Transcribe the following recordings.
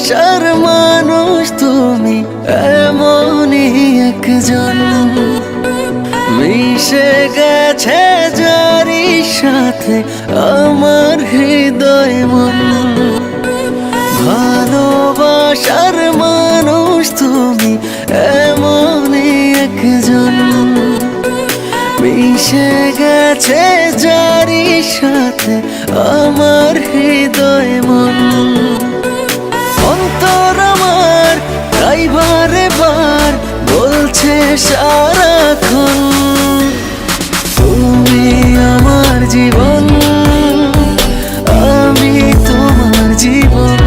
ভালোবাসার মানুষ তুমি এমনই একজন, মিশে গেছে যারি সাথে আমার হৃদয় মন। ভালোবাসার মানুষ তুমি এমনই একজন, মিশে গেছে যারি সাথে আমার হৃদয় মন। অন্তর আমার তাই বারে বার বলছে সারাক্ষণ, তুমি আমার জীবন, আমি তোমার জীবন।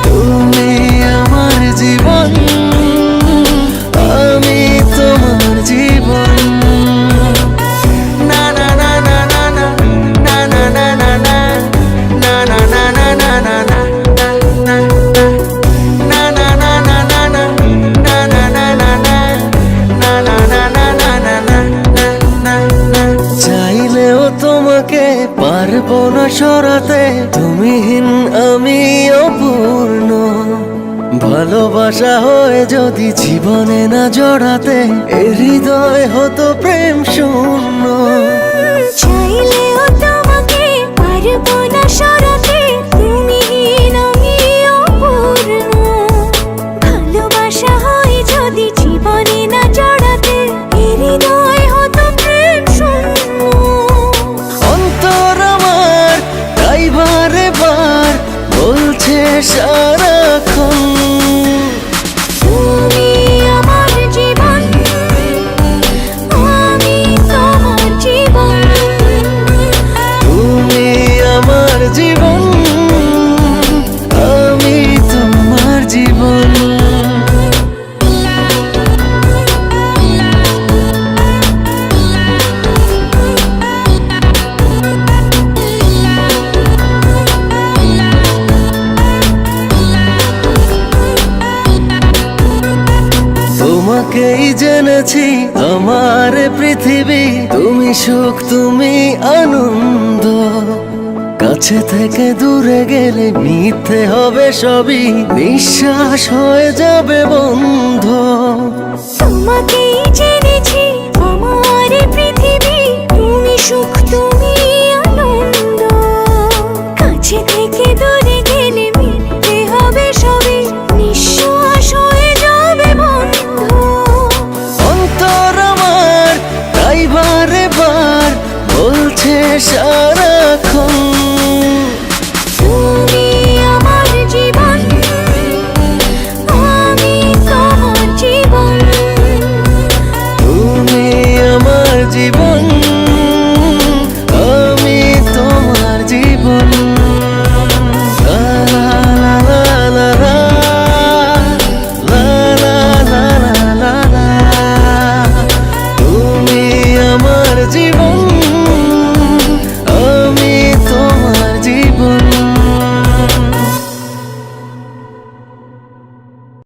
তুমি আমার জীবন, আমি তোমার জীবন। না না না না না না না না না না না না না না না না না না। চাইলেও তোমাকে পারবো না সরাতে, তুমিহীন আমি অপূর্ণ। ভালোবাসা হয়ে যদি জীবনে না জড়াতে, এ হৃদয় হতো প্রেম শূন্য। চাইলেও তোমাকে পারবো না সরাতে, তুমিহীন আমি অপূর্ণ। ভালোবাসা হয় যদি জীবনে না জড়াতে, এ হৃদয় হতো প্রেম শূন্য। অন্তর আমার তাই বারে বার বলছে সারাক্ষণ, তুমি আমার জীবন, আমি তোমার জীবন। তুমি আমার জীবন, আমি তোমার জীবন। তোমাকেই জেনেছি আমার পৃথিবী, তুমি সুখ তুমি আনন্দ। কাছে থেকে দূরে গেলে মিথ্যে হবে সবই, নিঃশ্বাস হয়ে যাবে বন্ধ। তোমাকেই জেনেছি আমার পৃথিবী, তুমি সুখ তুমি আনন্দ। কাছে থেকে দূরে গেলে মিথ্যে হবে সবই, নিঃশ্বাস হয়ে যাবে বন্ধ। অন্তর আমার তাই বারে বার বলছে